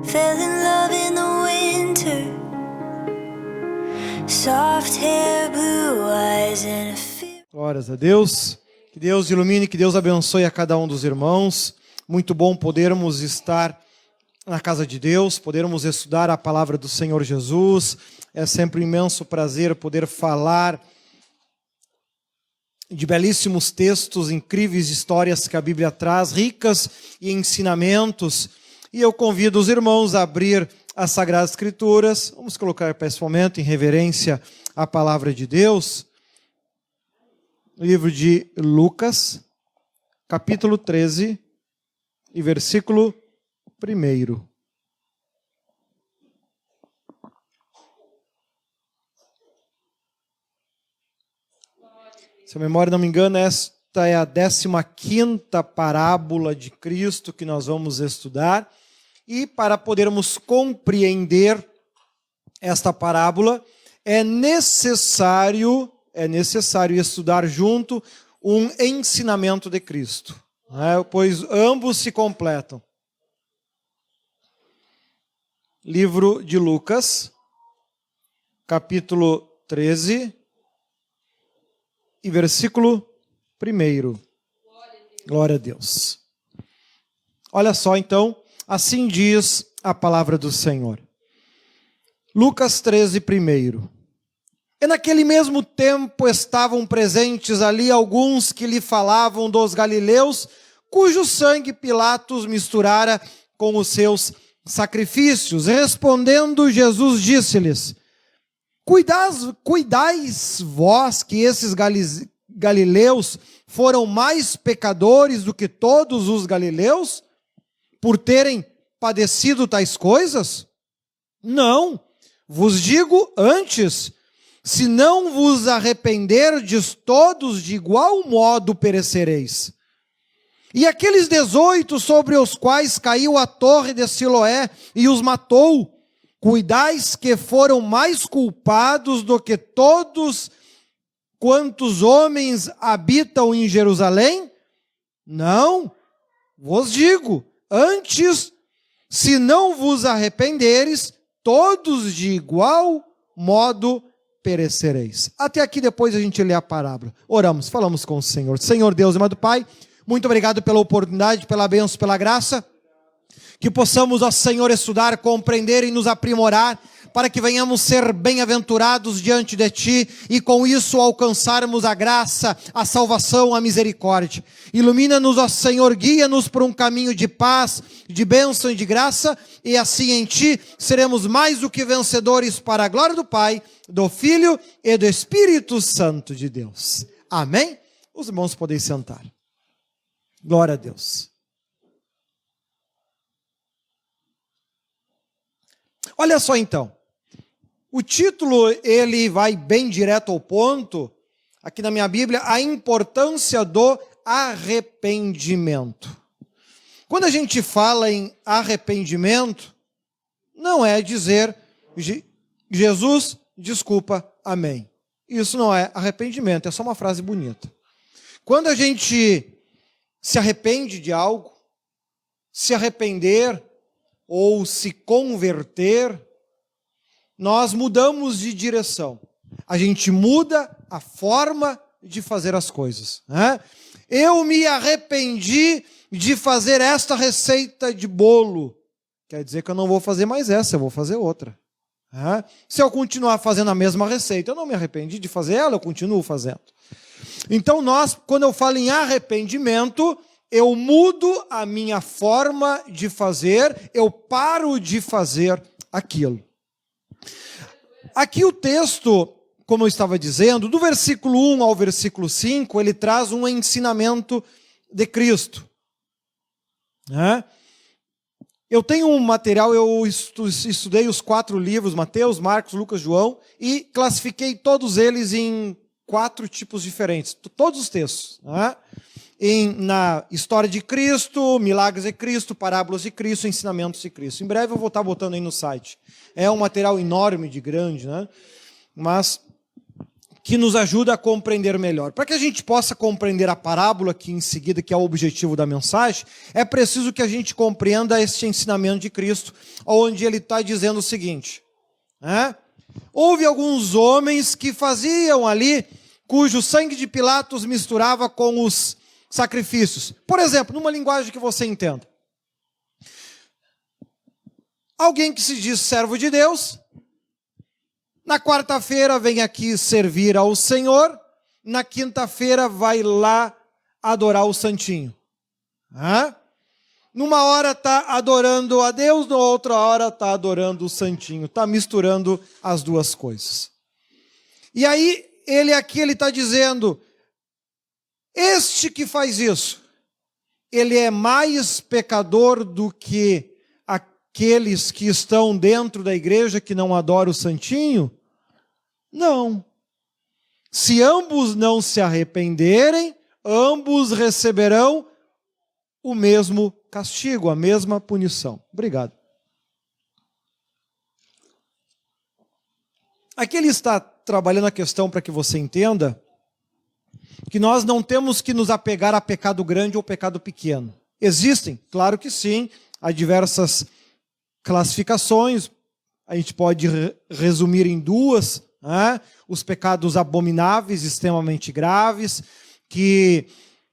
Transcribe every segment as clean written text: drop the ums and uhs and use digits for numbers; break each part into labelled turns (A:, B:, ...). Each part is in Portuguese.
A: Fell in love in the winter. Soft hair, blue eyes and a fear.
B: Glórias a Deus. Que Deus ilumine, que Deus abençoe a cada um dos irmãos. Muito bom podermos estar na casa de Deus, podermos estudar a palavra do Senhor Jesus. É sempre um imenso prazer poder falar de belíssimos textos, incríveis histórias que a Bíblia traz, ricas em ensinamentos. E eu convido os irmãos a abrir as Sagradas Escrituras. Vamos colocar para esse momento em reverência à palavra de Deus. Livro de Lucas, capítulo 13 e versículo 1. Se a memória não me engana, esta é a 15ª parábola de Cristo que nós vamos estudar. E para podermos compreender esta parábola, é necessário estudar junto um ensinamento de Cristo, né? Pois ambos se completam. Livro de Lucas, capítulo 13 e versículo 1. Glória a Deus. Olha só então, assim diz a palavra do Senhor. Lucas 13, 1. E naquele mesmo tempo estavam presentes ali alguns que lhe falavam dos galileus, cujo sangue Pilatos misturara com os seus sacrifícios. Respondendo, Jesus disse-lhes: Cuidais vós que esses galileus foram mais pecadores do que todos os galileus, por terem padecido tais coisas? Não, vos digo antes, se não vos arrependerdes, todos de igual modo perecereis. E aqueles 18 sobre os quais caiu a torre de Siloé e os matou, cuidais que foram mais culpados do que todos quantos homens habitam em Jerusalém? Não, vos digo, antes, se não vos arrependeres, todos de igual modo perecereis. Até aqui depois a gente lê a parábola. Oramos, falamos com o Senhor. Senhor Deus e amado Pai, muito obrigado pela oportunidade, pela bênção, pela graça, que possamos, ó Senhor, estudar, compreender e nos aprimorar, para que venhamos ser bem-aventurados diante de Ti e com isso alcançarmos a graça, a salvação, a misericórdia. Ilumina-nos, ó Senhor, guia-nos por um caminho de paz, de bênção e de graça, e assim em Ti seremos mais do que vencedores para a glória do Pai, do Filho e do Espírito Santo de Deus. Amém? Os irmãos podem sentar. Glória a Deus. Olha só então, o título ele vai bem direto ao ponto, aqui na minha Bíblia, a importância do arrependimento. Quando a gente fala em arrependimento, não é dizer Jesus, desculpa, amém. Isso não é arrependimento, é só uma frase bonita. Quando a gente se arrepende de algo, se arrepender ou se converter, nós mudamos de direção. A gente muda a forma de fazer as coisas, né? Eu me arrependi de fazer esta receita de bolo. Quer dizer que eu não vou fazer mais essa, eu vou fazer outra. Né? Se eu continuar fazendo a mesma receita, eu não me arrependi de fazer ela, eu continuo fazendo. Então quando eu falo em arrependimento, eu mudo a minha forma de fazer, eu paro de fazer aquilo. Aqui o texto, como eu estava dizendo, do versículo 1 ao versículo 5, ele traz um ensinamento de Cristo. Né? Eu tenho um material, eu estudei os 4 livros, Mateus, Marcos, Lucas, João, e classifiquei todos eles em 4 tipos diferentes, todos os textos. Né? Na história de Cristo, milagres de Cristo, parábolas de Cristo, ensinamentos de Cristo. Em breve eu vou estar botando aí no site. É um material enorme, de grande, né? Mas que nos ajuda a compreender melhor. Para que a gente possa compreender a parábola aqui em seguida, que é o objetivo da mensagem, é preciso que a gente compreenda este ensinamento de Cristo, onde ele está dizendo o seguinte, né? Houve alguns homens que faziam ali, cujo sangue de Pilatos misturava com os sacrifícios. Por exemplo, numa linguagem que você entenda. Alguém que se diz servo de Deus, na quarta-feira vem aqui servir ao Senhor, na quinta-feira vai lá adorar o Santinho. Numa hora está adorando a Deus, na outra hora está adorando o Santinho. Está misturando as duas coisas. E aí, ele está dizendo, este que faz isso, ele é mais pecador do que aqueles que estão dentro da igreja que não adoram o Santinho? Não. Se ambos não se arrependerem, ambos receberão o mesmo castigo, a mesma punição. Obrigado. Aqui ele está trabalhando a questão para que você entenda que nós não temos que nos apegar a pecado grande ou pecado pequeno. Existem? Claro que sim. Há diversas classificações. A gente pode resumir em duas. Os pecados abomináveis, extremamente graves, que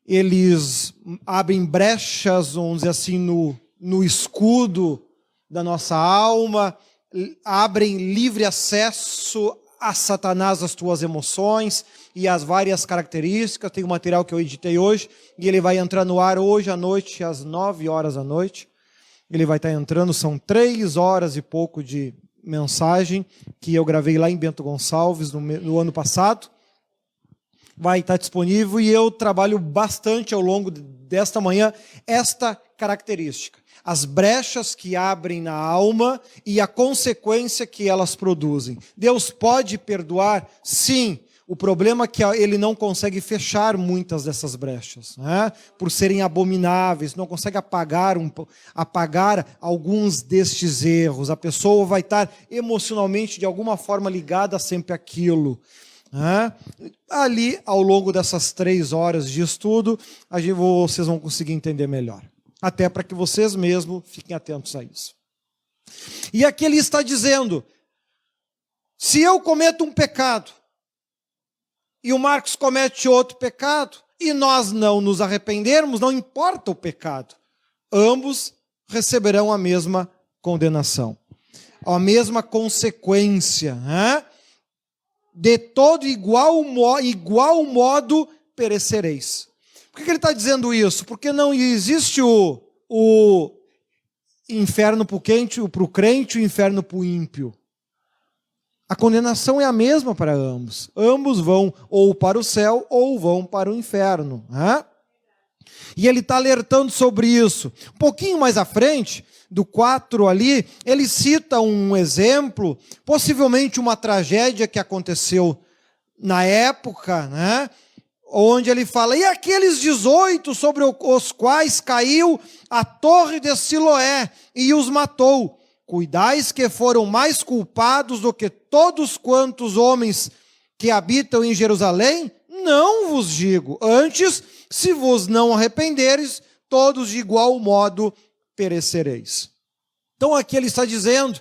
B: eles abrem brechas, vamos dizer assim, no escudo da nossa alma, abrem livre acesso a Satanás, as tuas emoções e as várias características. Tem um material que eu editei hoje, e ele vai entrar no ar hoje à noite, às 9 horas da noite. Ele vai estar entrando, são 3 horas e pouco de mensagem que eu gravei lá em Bento Gonçalves no ano passado. Vai estar disponível e eu trabalho bastante ao longo desta manhã esta característica. As brechas que abrem na alma e a consequência que elas produzem. Deus pode perdoar? Sim. O problema é que ele não consegue fechar muitas dessas brechas, né? Por serem abomináveis, não consegue apagar alguns destes erros. A pessoa vai estar emocionalmente, de alguma forma, ligada sempre àquilo. Ali, ao longo dessas 3 horas de estudo, vocês vão conseguir entender melhor. Até para que vocês mesmos fiquem atentos a isso. E aqui ele está dizendo, se eu cometo um pecado, e o Marcos comete outro pecado, e nós não nos arrependermos, não importa o pecado, ambos receberão a mesma condenação, a mesma consequência, de todo igual modo perecereis. Por que ele está dizendo isso? Porque não existe o inferno para o crente e o inferno para o ímpio. A condenação é a mesma para ambos. Ambos vão ou para o céu ou vão para o inferno. E ele está alertando sobre isso. Um pouquinho mais à frente, do 4 ali, ele cita um exemplo, possivelmente uma tragédia que aconteceu na época, onde ele fala, e aqueles 18 sobre os quais caiu a torre de Siloé e os matou. Cuidais que foram mais culpados do que todos quantos homens que habitam em Jerusalém? Não vos digo. Antes, se vos não arrependeres, todos de igual modo perecereis. Então aqui ele está dizendo,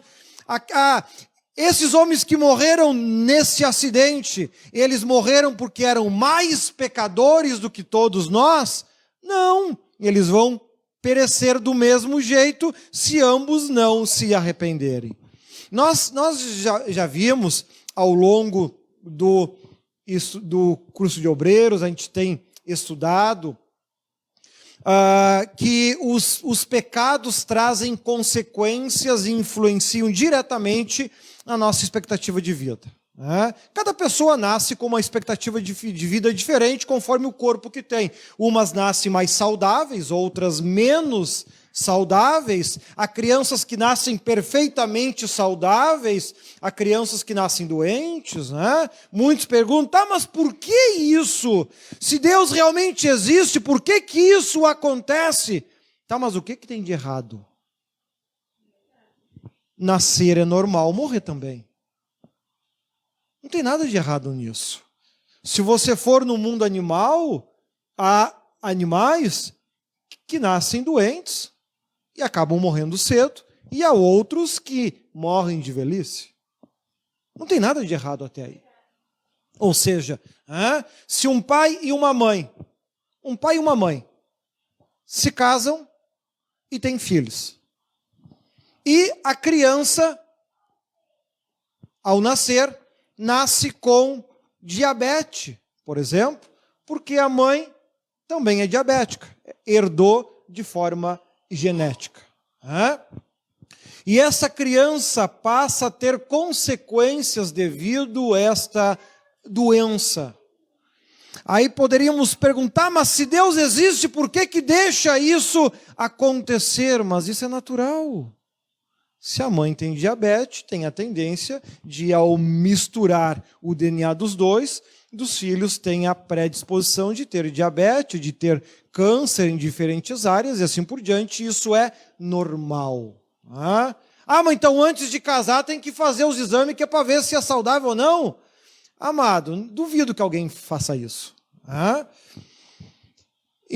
B: esses homens que morreram nesse acidente, eles morreram porque eram mais pecadores do que todos nós? Não, eles vão perecer do mesmo jeito se ambos não se arrependerem. Nós já vimos ao longo do curso de obreiros, a gente tem estudado que os pecados trazem consequências e influenciam diretamente a nossa expectativa de vida. Cada pessoa nasce com uma expectativa de vida diferente conforme o corpo que tem. Umas nascem mais saudáveis, outras menos saudáveis. Há crianças que nascem perfeitamente saudáveis, há crianças que nascem doentes. Muitos perguntam, mas por que isso? Se Deus realmente existe, por que isso acontece? Mas o que tem de errado? Nascer é normal, morrer também. Não tem nada de errado nisso. Se você for no mundo animal, há animais que nascem doentes e acabam morrendo cedo, e há outros que morrem de velhice. Não tem nada de errado até aí. Ou seja, se um pai e uma mãe se casam e têm filhos, e a criança, ao nascer, nasce com diabetes, por exemplo, porque a mãe também é diabética, herdou de forma genética. E essa criança passa a ter consequências devido a esta doença. Aí poderíamos perguntar, mas se Deus existe, por que deixa isso acontecer? Mas isso é natural. Se a mãe tem diabetes, tem a tendência de, ao misturar o DNA dos filhos têm a predisposição de ter diabetes, de ter câncer em diferentes áreas e assim por diante. Isso é normal. Mas então antes de casar tem que fazer os exames que é para ver se é saudável ou não? Amado, duvido que alguém faça isso.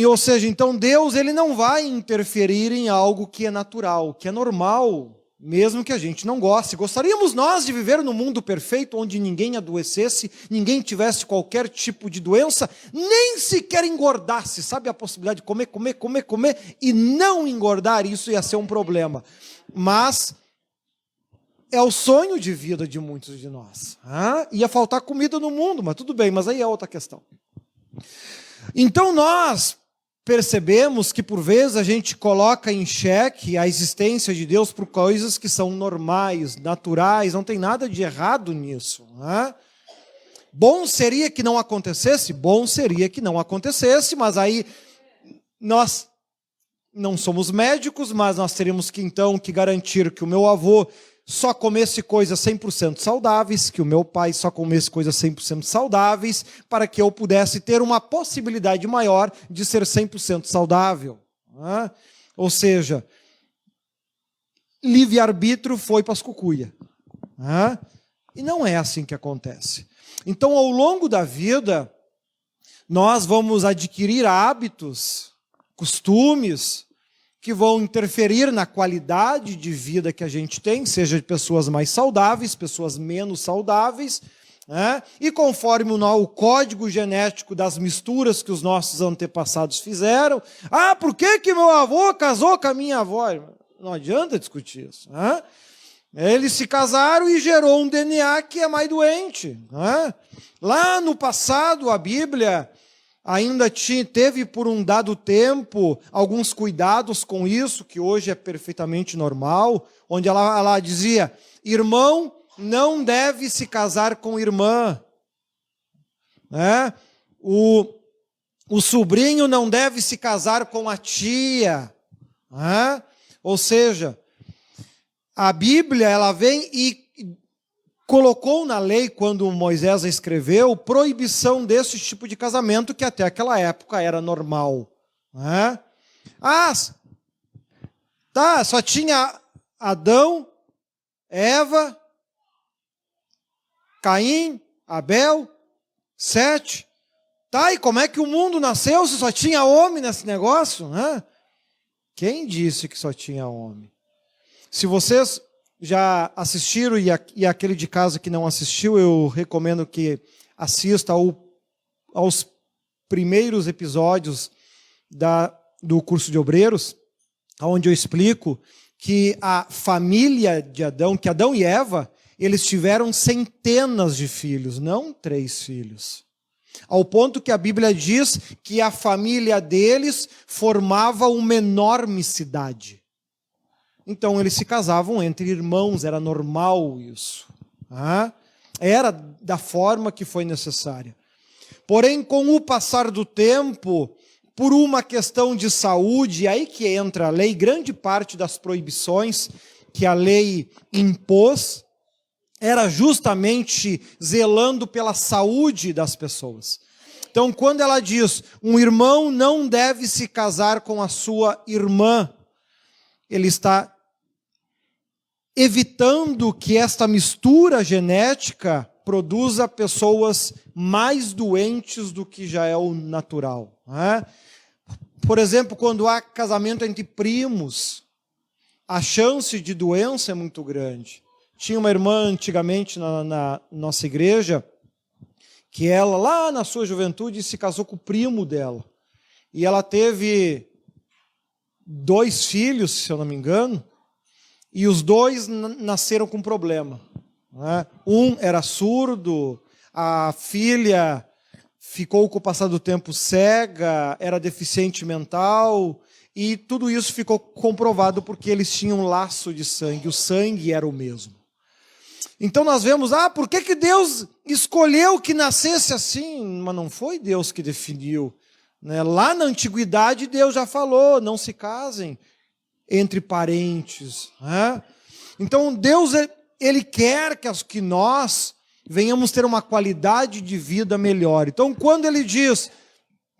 B: Ou seja, então Deus ele não vai interferir em algo que é natural, que é normal, mesmo que a gente não goste. Gostaríamos nós de viver num mundo perfeito, onde ninguém adoecesse, ninguém tivesse qualquer tipo de doença, nem sequer engordasse, sabe, a possibilidade de comer, e não engordar, isso ia ser um problema. Mas é o sonho de vida de muitos de nós. Ia faltar comida no mundo, mas tudo bem, mas aí é outra questão. Então nós percebemos que por vezes a gente coloca em xeque a existência de Deus por coisas que são normais, naturais, não tem nada de errado nisso. Bom seria que não acontecesse? Bom seria que não acontecesse, mas aí nós não somos médicos, mas nós teríamos que então que garantir que o meu avô só comesse coisas 100% saudáveis, que o meu pai só comesse coisas 100% saudáveis, para que eu pudesse ter uma possibilidade maior de ser 100% saudável. Ou seja, livre-arbítrio foi para as cucuia. E não é assim que acontece. Então, ao longo da vida, nós vamos adquirir hábitos, costumes, que vão interferir na qualidade de vida que a gente tem, seja de pessoas mais saudáveis, pessoas menos saudáveis, e conforme o código genético das misturas que os nossos antepassados fizeram. Por que meu avô casou com a minha avó? Não adianta discutir isso. Eles se casaram e gerou um DNA que é mais doente. Lá no passado, a Bíblia ainda teve por um dado tempo alguns cuidados com isso, que hoje é perfeitamente normal, onde ela dizia, irmão não deve se casar com irmã. O sobrinho não deve se casar com a tia. Ou seja, a Bíblia ela vem e colocou na lei, quando Moisés a escreveu, proibição desse tipo de casamento, que até aquela época era normal. Só tinha Adão, Eva, Caim, Abel, Sete. E como é que o mundo nasceu se só tinha homem nesse negócio? Quem disse que só tinha homem? Se vocês já assistiram, e aquele de casa que não assistiu, eu recomendo que assista aos primeiros episódios do curso de obreiros, onde eu explico que a família de Adão, que Adão e Eva, eles tiveram centenas de filhos, não 3 filhos. Ao ponto que a Bíblia diz que a família deles formava uma enorme cidade. Então, eles se casavam entre irmãos, era normal isso. Era da forma que foi necessária. Porém, com o passar do tempo, por uma questão de saúde, aí que entra a lei, grande parte das proibições que a lei impôs, era justamente zelando pela saúde das pessoas. Então, quando ela diz, um irmão não deve se casar com a sua irmã, ele está evitando que esta mistura genética produza pessoas mais doentes do que já é o natural. Né? Por exemplo, quando há casamento entre primos, a chance de doença é muito grande. Tinha uma irmã antigamente na nossa igreja, que ela, lá na sua juventude, se casou com o primo dela. E ela teve 2 filhos, se eu não me engano, e os 2 nasceram com problema. Né? Um era surdo, a filha ficou com o passar do tempo cega, era deficiente mental, e tudo isso ficou comprovado porque eles tinham um laço de sangue, o sangue era o mesmo. Então nós vemos, por que Deus escolheu que nascesse assim? Mas não foi Deus que definiu. Né? Lá na antiguidade Deus já falou, não se casem entre parentes. Né? Então Deus, Ele quer que nós venhamos ter uma qualidade de vida melhor. Então quando Ele diz,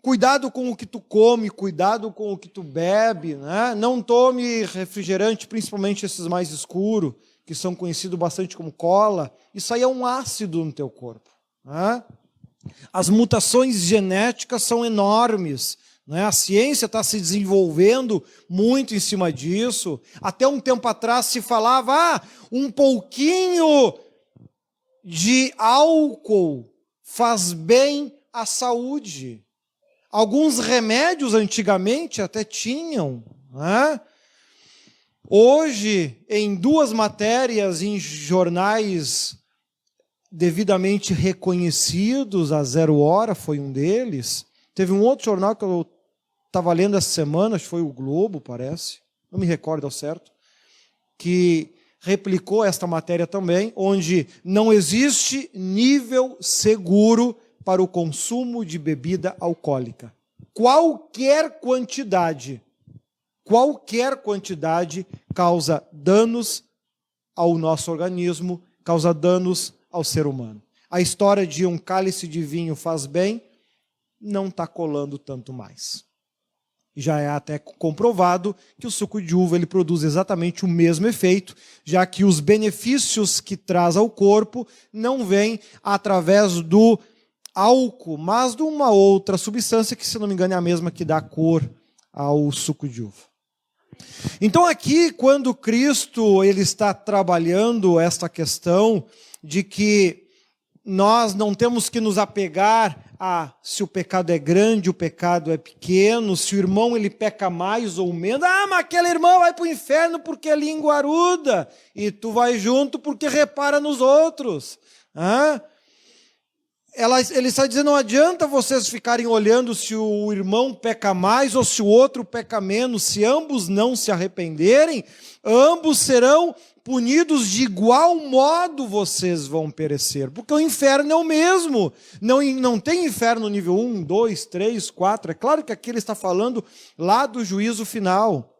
B: cuidado com o que tu come, cuidado com o que tu bebe, né? Não tome refrigerante, principalmente esses mais escuros, que são conhecidos bastante como cola, isso aí é um ácido no teu corpo. Né? As mutações genéticas são enormes. Né? A ciência está se desenvolvendo muito em cima disso. Até um tempo atrás se falava, um pouquinho de álcool faz bem à saúde. Alguns remédios antigamente até tinham, né? Hoje, em 2 matérias em jornais devidamente reconhecidos, a Zero Hora foi um deles. Teve um outro jornal que eu estava lendo essa semana, acho que foi o Globo, parece, não me recordo ao certo, que replicou esta matéria também, onde não existe nível seguro para o consumo de bebida alcoólica. Qualquer quantidade causa danos ao nosso organismo, causa danos ao ser humano. A história de um cálice de vinho faz bem, não está colando tanto mais. Já é até comprovado que o suco de uva ele produz exatamente o mesmo efeito, já que os benefícios que traz ao corpo não vêm através do álcool, mas de uma outra substância que, se não me engano, é a mesma que dá cor ao suco de uva. Então aqui, quando Cristo ele está trabalhando esta questão de que nós não temos que nos apegar a se o pecado é grande, o pecado é pequeno, se o irmão ele peca mais ou menos, mas aquele irmão vai para o inferno porque é linguaruda, e tu vai junto porque repara nos outros. Ele está dizendo, não adianta vocês ficarem olhando se o irmão peca mais ou se o outro peca menos, se ambos não se arrependerem, ambos serão punidos de igual modo, vocês vão perecer, porque o inferno é o mesmo, não tem inferno nível 1, 2, 3, 4, é claro que aqui ele está falando lá do juízo final.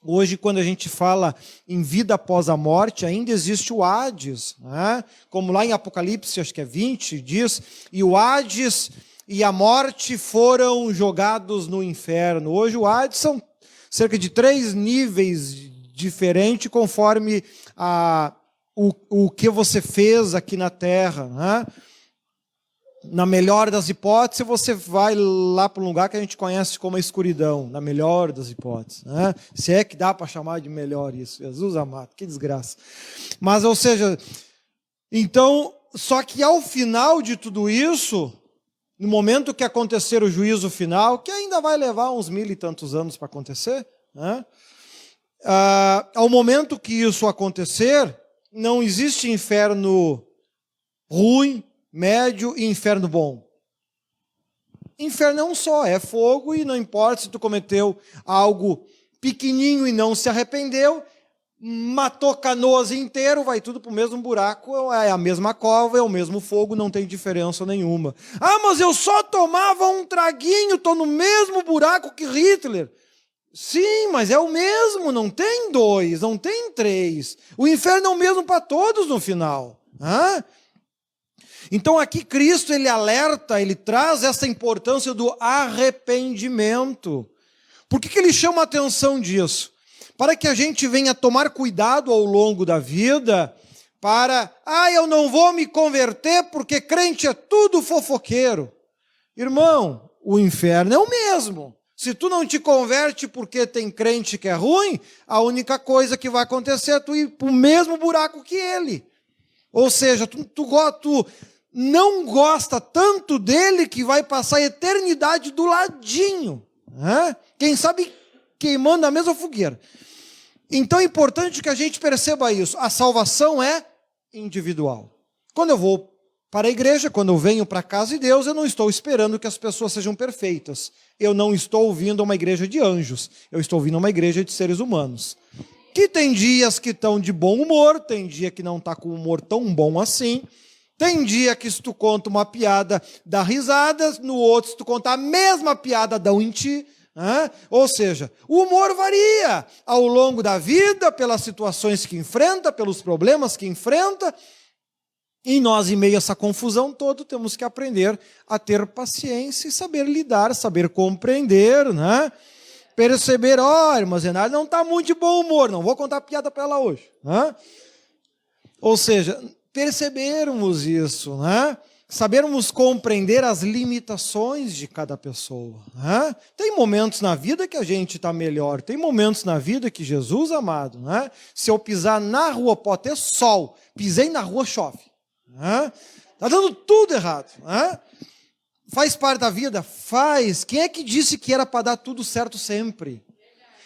B: Hoje, quando a gente fala em vida após a morte, ainda existe o Hades, né? Como lá em Apocalipse, acho que é 20, diz, e o Hades e a morte foram jogados no inferno. Hoje o Hades são cerca de 3 níveis diferentes, conforme o que você fez aqui na Terra, né? Na melhor das hipóteses, você vai lá para um lugar que a gente conhece como a escuridão, na melhor das hipóteses. Né? Se é que dá para chamar de melhor isso. Jesus amado, que desgraça. Mas, ou seja, então, só que ao final de tudo isso, no momento que acontecer o juízo final, que ainda vai levar uns 1000 e tantos anos para acontecer, né? Ao momento que isso acontecer, não existe inferno ruim, médio e inferno bom. Inferno é um só, é fogo, e não importa se tu cometeu algo pequenininho e não se arrependeu, matou Canoas inteiro, vai tudo para o mesmo buraco, é a mesma cova, é o mesmo fogo, não tem diferença nenhuma. Mas eu só tomava um traguinho, estou no mesmo buraco que Hitler. Sim, mas é o mesmo, não tem 2, não tem 3. O inferno é o mesmo para todos no final. Então aqui Cristo ele alerta, ele traz essa importância do arrependimento. Por que ele chama a atenção disso? Para que a gente venha tomar cuidado ao longo da vida eu não vou me converter porque crente é tudo fofoqueiro. Irmão, o inferno é o mesmo. Se tu não te converte porque tem crente que é ruim, a única coisa que vai acontecer é tu ir para o mesmo buraco que ele. Ou seja, tu não gosta tanto dele que vai passar a eternidade do ladinho. Né? Quem sabe queimando na mesma fogueira. Então é importante que a gente perceba isso. A salvação é individual. Quando eu vou para a igreja, quando eu venho para a casa de Deus, eu não estou esperando que as pessoas sejam perfeitas. Eu não estou vindo a uma igreja de anjos. Eu estou vindo a uma igreja de seres humanos. Que tem dias que estão de bom humor, tem dia que não está com humor tão bom assim. Tem dia que se tu conta uma piada, dá risadas, no outro, se tu contar a mesma piada, dão em ti. Ou seja, o humor varia ao longo da vida, pelas situações que enfrenta, pelos problemas que enfrenta, e nós, em meio a essa confusão toda, temos que aprender a ter paciência e saber lidar, saber compreender, né? Perceber, irmã Zenária não está muito de bom humor, não vou contar piada para ela hoje. Ou seja, percebermos isso, né? Sabermos compreender as limitações de cada pessoa. Né? Tem momentos na vida que a gente está melhor, tem momentos na vida que Jesus, amado, né? Se eu pisar na rua, pode ter sol, pisei na rua, chove. Está dando tudo errado. Né? Faz parte da vida? Faz. Quem é que disse que era para dar tudo certo sempre?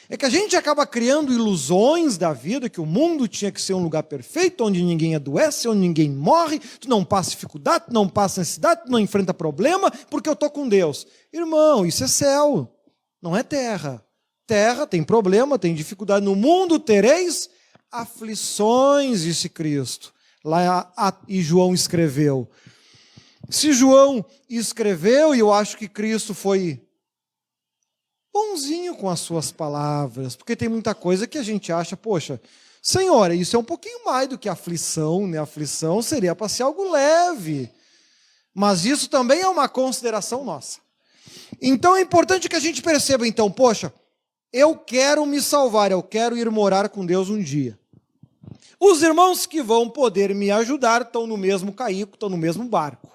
B: É que a gente acaba criando ilusões da vida, que o mundo tinha que ser um lugar perfeito, onde ninguém adoece, onde ninguém morre, tu não passa dificuldade, tu não passa necessidade, tu não enfrenta problema, porque eu estou com Deus. Irmão, isso é céu, não é terra. Terra tem problema, tem dificuldade. No mundo tereis aflições, disse Cristo. E João escreveu. Se João escreveu, e eu acho que Cristo foi bonzinho com as suas palavras, porque tem muita coisa que a gente acha, poxa, Senhor, isso é um pouquinho mais do que aflição, né? Aflição seria para ser algo leve, mas isso também é uma consideração nossa. Então é importante que a gente perceba, então, poxa, eu quero me salvar, eu quero ir morar com Deus um dia. Os irmãos que vão poder me ajudar estão no mesmo caico, estão no mesmo barco.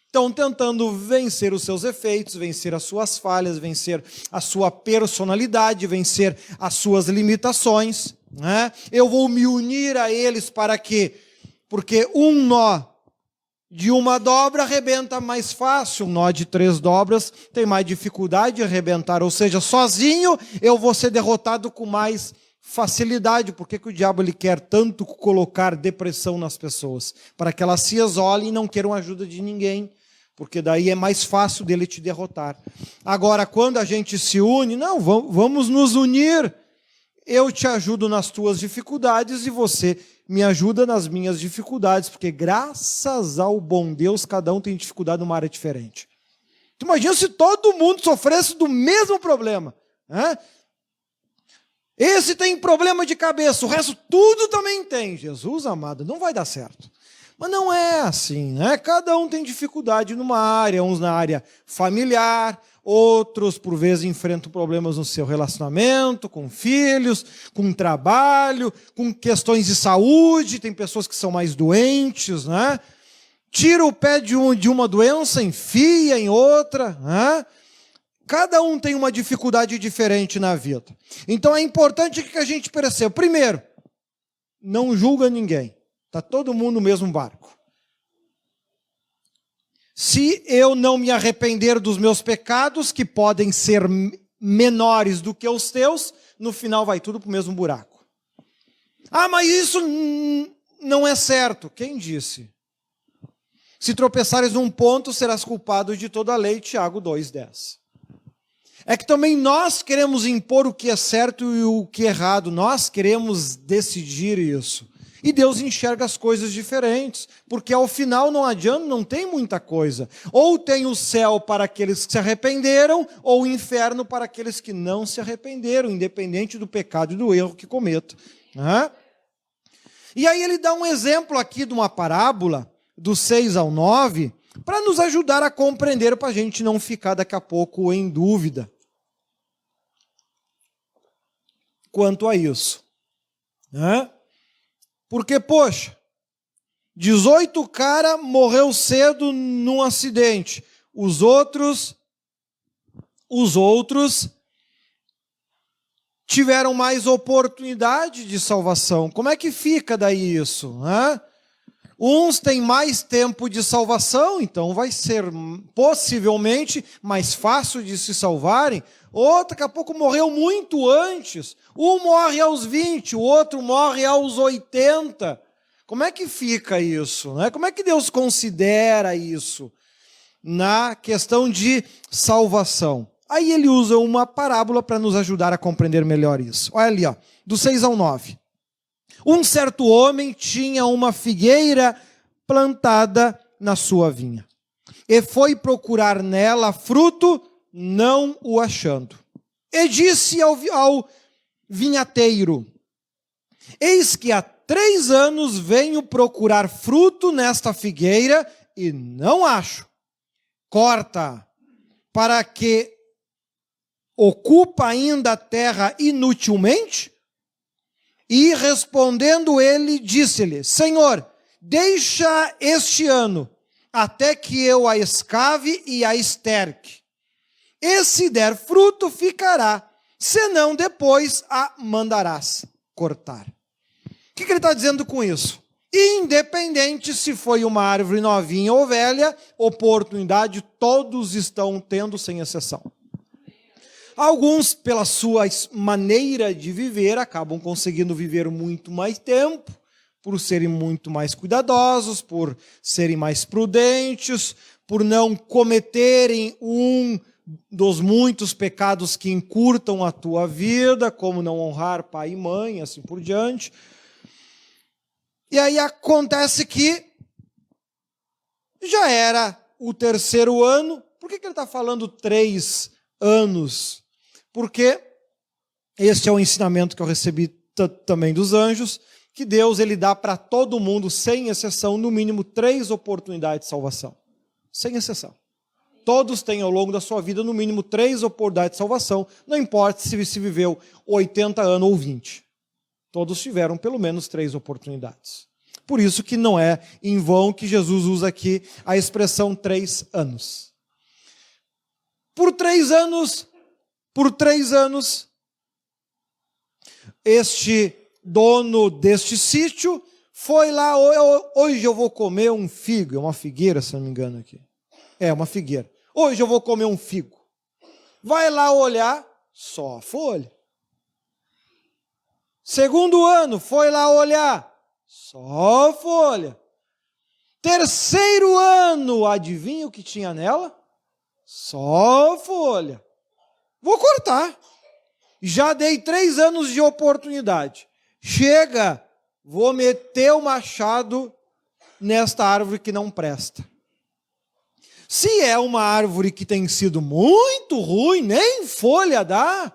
B: Estão tentando vencer os seus efeitos, vencer as suas falhas, vencer a sua personalidade, vencer as suas limitações. Né? Eu vou me unir a eles para quê? Porque um nó de uma dobra arrebenta mais fácil, um nó de 3 dobras tem mais dificuldade de arrebentar. Ou seja, sozinho eu vou ser derrotado com mais facilidade. Por que o diabo ele quer tanto colocar depressão nas pessoas? Para que elas se isolem e não queiram ajuda de ninguém. Porque daí é mais fácil dele te derrotar. Agora, quando a gente se une, não, vamos nos unir. Eu te ajudo nas tuas dificuldades e você me ajuda nas minhas dificuldades, porque graças ao bom Deus, cada um tem dificuldade numa área diferente. Tu imagina se todo mundo sofresse do mesmo problema. Né? Esse tem problema de cabeça, o resto tudo também tem. Jesus amado, não vai dar certo. Mas não é assim, né? Cada um tem dificuldade numa área, uns na área familiar, outros, por vezes, enfrentam problemas no seu relacionamento, com filhos, com trabalho, com questões de saúde, tem pessoas que são mais doentes, né? Tira o pé de uma doença, enfia em outra, né? Cada um tem uma dificuldade diferente na vida. Então é importante que a gente perceba. Primeiro, não julga ninguém. Está todo mundo no mesmo barco. Se eu não me arrepender dos meus pecados, que podem ser menores do que os teus, no final vai tudo para o mesmo buraco. Ah, mas isso não é certo. Quem disse? Se tropeçares num ponto, serás culpado de toda a lei, Tiago 2,10. É que também nós queremos impor o que é certo e o que é errado. Nós queremos decidir isso. E Deus enxerga as coisas diferentes, porque ao final não adianta, não tem muita coisa. Ou tem o céu para aqueles que se arrependeram, ou o inferno para aqueles que não se arrependeram, independente do pecado e do erro que cometam. E aí ele dá um exemplo aqui de uma parábola, do 6 ao 9, para nos ajudar a compreender, para a gente não ficar daqui a pouco em dúvida quanto a isso. Porque, poxa, 18 cara morreu cedo num acidente. Os outros tiveram mais oportunidade de salvação. Como é que fica daí isso? Né? Uns têm mais tempo de salvação, então vai ser possivelmente mais fácil de se salvarem. Outro, daqui a pouco, morreu muito antes. Um morre aos 20, o outro morre aos 80. Como é que fica isso? Né? Como é que Deus considera isso na questão de salvação? Aí ele usa uma parábola para nos ajudar a compreender melhor isso. Olha ali, ó, do 6 ao 9. Um certo homem tinha uma figueira plantada na sua vinha, e foi procurar nela fruto, não o achando. E disse ao vinhateiro: eis que há 3 anos venho procurar fruto nesta figueira e não acho. Corta, para que ocupa ainda a terra inutilmente? E respondendo ele, disse-lhe: Senhor, deixa este ano, até que eu a escave e a esterque. E se der fruto, ficará, senão depois a mandarás cortar. O que ele está dizendo com isso? Independente se foi uma árvore novinha ou velha, oportunidade todos estão tendo, sem exceção. Alguns, pela sua maneira de viver, acabam conseguindo viver muito mais tempo, por serem muito mais cuidadosos, por serem mais prudentes, por não cometerem um dos muitos pecados que encurtam a tua vida, como não honrar pai e mãe, assim por diante. E aí acontece que já era o 3º ano. Por que ele está falando 3 anos? Porque este é o ensinamento que eu recebi também dos anjos, que Deus ele dá para todo mundo, sem exceção, no mínimo 3 oportunidades de salvação. Sem exceção. Todos têm ao longo da sua vida, no mínimo 3 oportunidades de salvação, não importa se viveu 80 anos ou 20. Todos tiveram pelo menos 3 oportunidades. Por isso que não é em vão que Jesus usa aqui a expressão 3 anos. Por 3 anos, este dono deste sítio foi lá, hoje eu vou comer um figo, é uma figueira, se não me engano aqui. É uma figueira. Hoje eu vou comer um figo. Vai lá olhar, só a folha. 2º ano, foi lá olhar, só a folha. 3º ano, adivinha o que tinha nela? Só a folha. Vou cortar. Já dei 3 anos de oportunidade. Chega, vou meter o machado nesta árvore que não presta. Se é uma árvore que tem sido muito ruim, nem folha dá,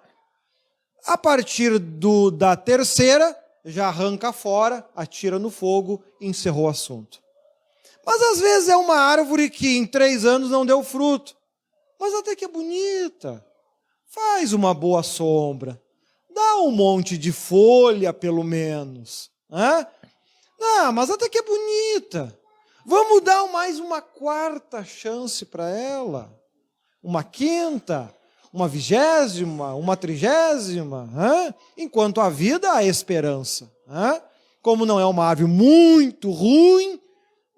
B: a partir da 3ª, já arranca fora, atira no fogo e encerrou o assunto. Mas às vezes é uma árvore que em 3 anos não deu fruto, mas até que é bonita. Faz uma boa sombra, dá um monte de folha, pelo menos. Não, mas até que é bonita. Vamos dar mais uma 4ª chance para ela, uma 5ª, uma 20ª, uma 30ª. Enquanto a vida, há esperança. Como não é uma árvore muito ruim,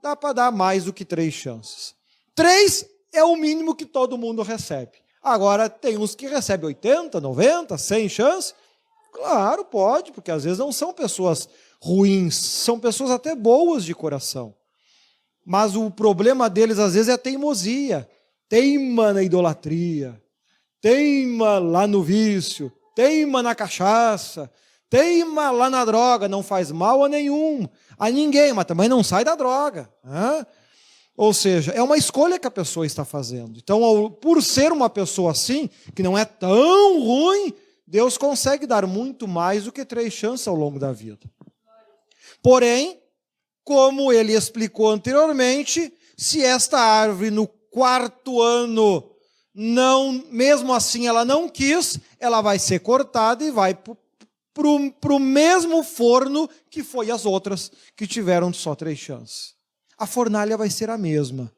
B: dá para dar mais do que 3 chances. 3 é o mínimo que todo mundo recebe. Agora, tem uns que recebem 80, 90, 100 chances. Claro, pode, porque às vezes não são pessoas ruins, são pessoas até boas de coração. Mas o problema deles, às vezes, é a teimosia. Teima na idolatria, teima lá no vício, teima na cachaça, teima lá na droga. Não faz mal a ninguém, mas também não sai da droga. Ou seja, é uma escolha que a pessoa está fazendo. Então, por ser uma pessoa assim, que não é tão ruim, Deus consegue dar muito mais do que 3 chances ao longo da vida. Porém, como ele explicou anteriormente, se esta árvore no 4º ano, mesmo assim ela não quis, ela vai ser cortada e vai para o mesmo forno que foi as outras que tiveram só 3 chances. A fornalha vai ser a mesma.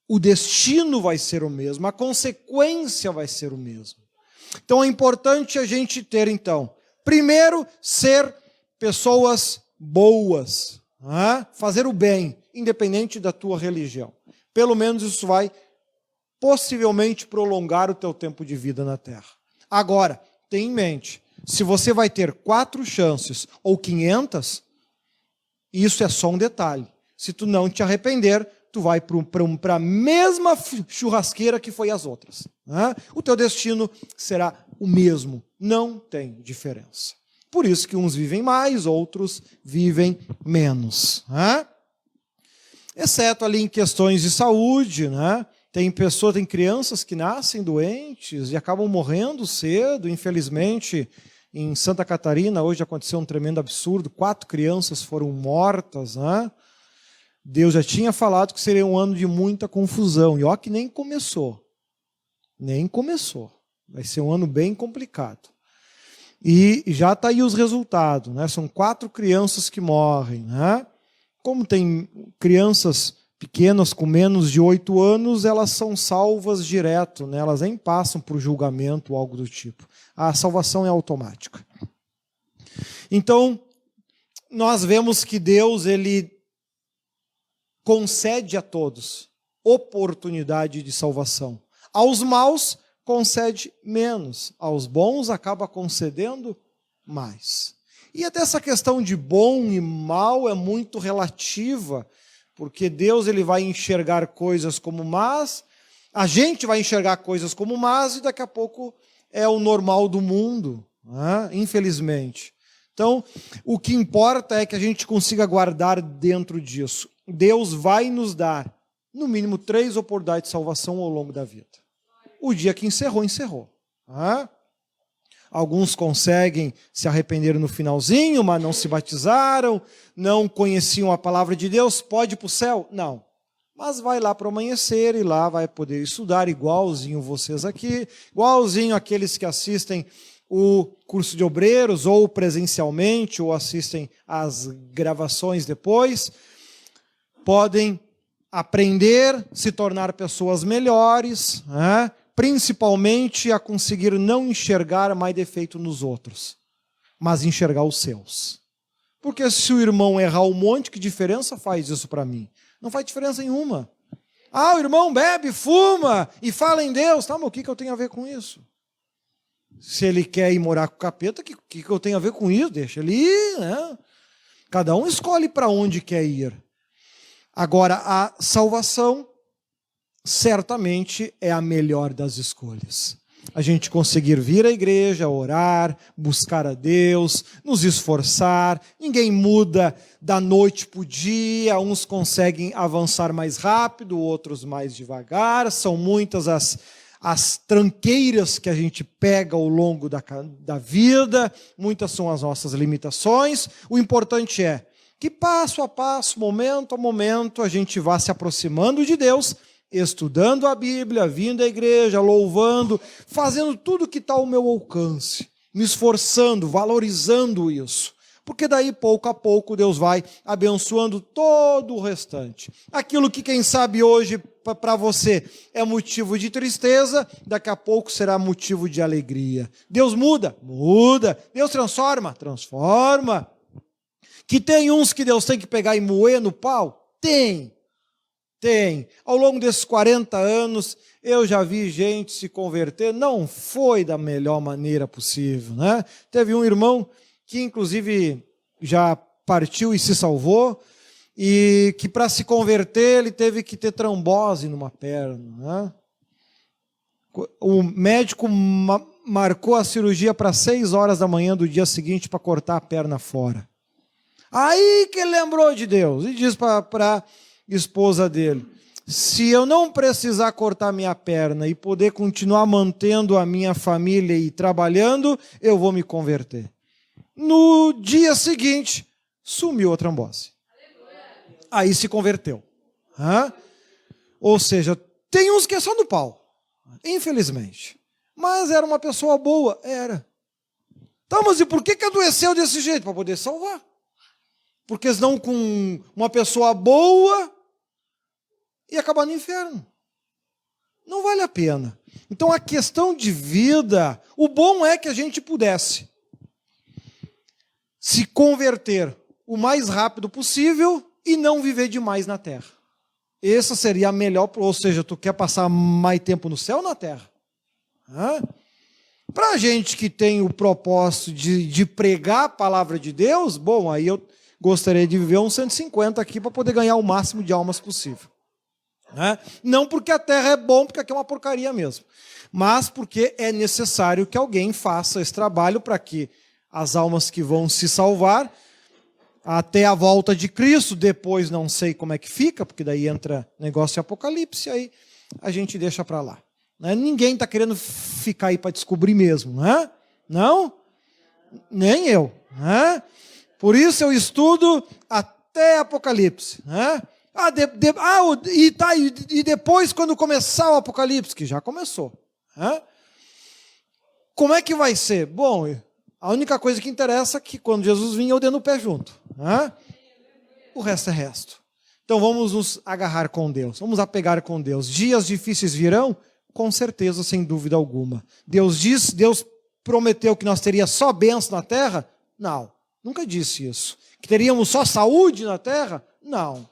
B: O destino vai ser o mesmo. A consequência vai ser o mesmo. Então é importante a gente ter, então, primeiro, ser pessoas boas. Fazer o bem, independente da tua religião. Pelo menos isso vai possivelmente prolongar o teu tempo de vida na Terra. Agora, tenha em mente, se você vai ter 4 chances ou 500, isso é só um detalhe. Se tu não te arrepender, tu vai para a mesma churrasqueira que foi as outras. O teu destino será o mesmo, não tem diferença. Por isso que uns vivem mais, outros vivem menos. Exceto ali em questões de saúde, tem crianças que nascem doentes e acabam morrendo cedo. Infelizmente, em Santa Catarina, hoje aconteceu um tremendo absurdo, 4 crianças foram mortas. Deus já tinha falado que seria um ano de muita confusão, e ó que nem começou. Nem começou. Vai ser um ano bem complicado. E já está aí os resultados. São 4 crianças que morrem. Como tem crianças pequenas com menos de 8 anos, elas são salvas direto, elas nem passam por julgamento ou algo do tipo. A salvação é automática. Então, nós vemos que Deus, ele concede a todos oportunidade de salvação. Aos maus, concede menos. Aos bons, acaba concedendo mais. E até essa questão de bom e mal é muito relativa, porque Deus ele vai enxergar coisas como más, a gente vai enxergar coisas como más, e daqui a pouco é o normal do mundo, infelizmente. Então, o que importa é que a gente consiga guardar dentro disso. Deus vai nos dar, no mínimo, 3 oportunidades de salvação ao longo da vida. O dia que encerrou, encerrou. Alguns conseguem se arrepender no finalzinho, mas não se batizaram, não conheciam a palavra de Deus. Pode ir para o céu? Não. Mas vai lá para o amanhecer e lá vai poder estudar igualzinho vocês aqui, igualzinho aqueles que assistem o curso de obreiros, ou presencialmente, ou assistem às gravações depois. Podem aprender, se tornar pessoas melhores, principalmente a conseguir não enxergar mais defeito nos outros, mas enxergar os seus. Porque se o irmão errar um monte, que diferença faz isso para mim? Não faz diferença nenhuma. O irmão bebe, fuma e fala em Deus. Mas o que eu tenho a ver com isso? Se ele quer ir morar com o capeta, o que eu tenho a ver com isso? Deixa ele ir. Cada um escolhe para onde quer ir. Agora, a salvação certamente é a melhor das escolhas. A gente conseguir vir à igreja, orar, buscar a Deus, nos esforçar. Ninguém muda da noite para o dia. Uns conseguem avançar mais rápido, outros mais devagar. São muitas as tranqueiras que a gente pega ao longo da vida. Muitas são as nossas limitações. O importante é que passo a passo, momento a momento, a gente vá se aproximando de Deus, estudando a Bíblia, vindo à igreja, louvando, fazendo tudo que está ao meu alcance, me esforçando, valorizando isso. Porque daí, pouco a pouco, Deus vai abençoando todo o restante. Aquilo que, quem sabe, hoje, para você, é motivo de tristeza, daqui a pouco será motivo de alegria. Deus muda? Muda. Deus transforma? Transforma. Que tem uns que Deus tem que pegar e moer no pau? Tem. Ao longo desses 40 anos, eu já vi gente se converter, não foi da melhor maneira possível. Teve um irmão que, inclusive, já partiu e se salvou, e que, para se converter, ele teve que ter trombose numa perna. O médico marcou a cirurgia para 6 horas da manhã do dia seguinte para cortar a perna fora. Aí que ele lembrou de Deus e diz para a esposa dele: se eu não precisar cortar minha perna e poder continuar mantendo a minha família e trabalhando, eu vou me converter. No dia seguinte, sumiu a trombose. Aí se converteu. Ou seja, tem uns que é só no pau, infelizmente. Mas era uma pessoa boa? Era. Tá, mas e por que adoeceu desse jeito? Para poder salvar. Porque senão com uma pessoa boa ia acabar no inferno. Não vale a pena. Então a questão de vida, o bom é que a gente pudesse se converter o mais rápido possível e não viver demais na terra. Essa seria a melhor, ou seja, tu quer passar mais tempo no céu ou na terra? Para a gente que tem o propósito de pregar a palavra de Deus, bom, aí eu gostaria de viver uns 150 aqui para poder ganhar o máximo de almas possível. Não porque a terra é bom, porque aqui é uma porcaria mesmo, mas porque é necessário que alguém faça esse trabalho para que as almas que vão se salvar até a volta de Cristo, depois não sei como é que fica, porque daí entra negócio de Apocalipse, aí a gente deixa para lá. Ninguém está querendo ficar aí para descobrir mesmo, não? Nem eu. Por isso eu estudo até Apocalipse. E depois, quando começar o Apocalipse, que já começou. Como é que vai ser? Bom, a única coisa que interessa é que quando Jesus vir, eu dê no pé junto. O resto é resto. Então vamos nos agarrar com Deus, vamos apegar com Deus. Dias difíceis virão? Com certeza, sem dúvida alguma. Deus prometeu que nós teríamos só bênção na terra? Não, nunca disse isso. Que teríamos só saúde na terra? Não.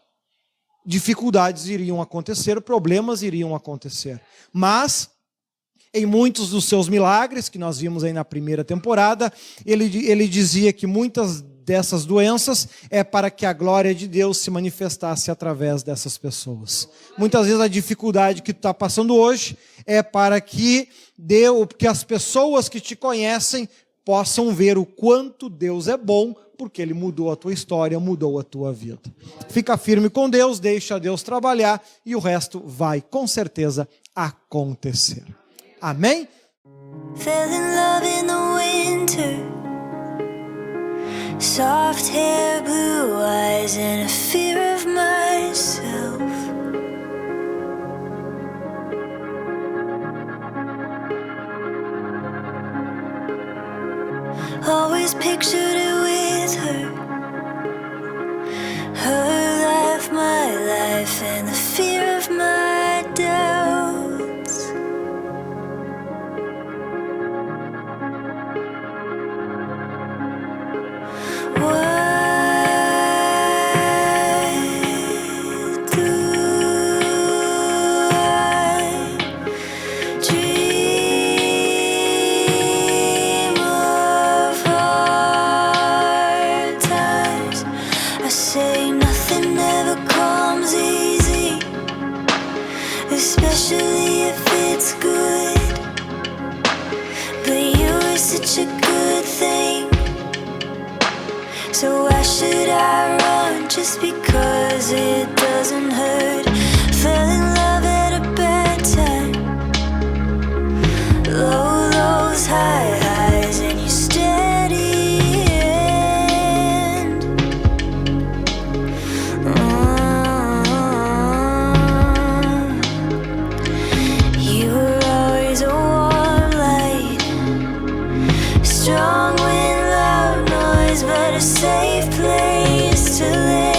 B: Dificuldades iriam acontecer, problemas iriam acontecer. Mas, em muitos dos seus milagres, que nós vimos aí na primeira temporada, ele dizia que muitas dessas doenças é para que a glória de Deus se manifestasse através dessas pessoas. Muitas vezes a dificuldade que tu está passando hoje é para que as pessoas que te conhecem possam ver o quanto Deus é bom, porque Ele mudou a tua história, mudou a tua vida. Fica firme com Deus, deixa Deus trabalhar e o resto vai, com certeza, acontecer. Amém?
A: Fell in love in the winter. Soft hair, blue eyes, and a fear of myself. Always pictured it with her. Her life, my life, and the fear of my doubts. Especially if it's good, but you are such a good thing. So why should I run just because it doesn't hurt? Fell in love at a bad time. Low lows, high highs, and you steady hand. You were always a warm light, strong wind, loud noise, but a safe place to land.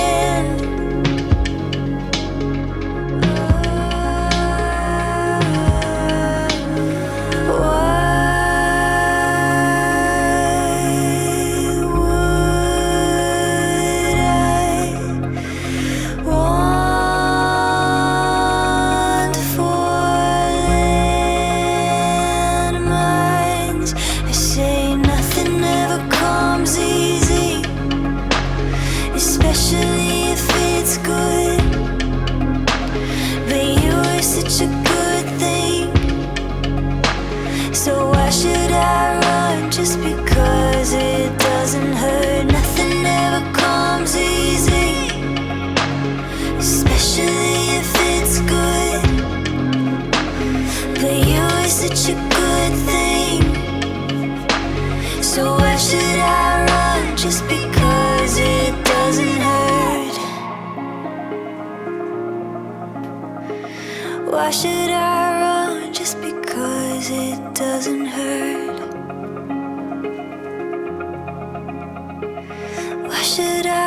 A: Just because it doesn't hurt, nothing ever comes easy, especially if it's good. But you are such a good thing, so why should I run just because it doesn't hurt? Why should I run just because it doesn't hurt? should I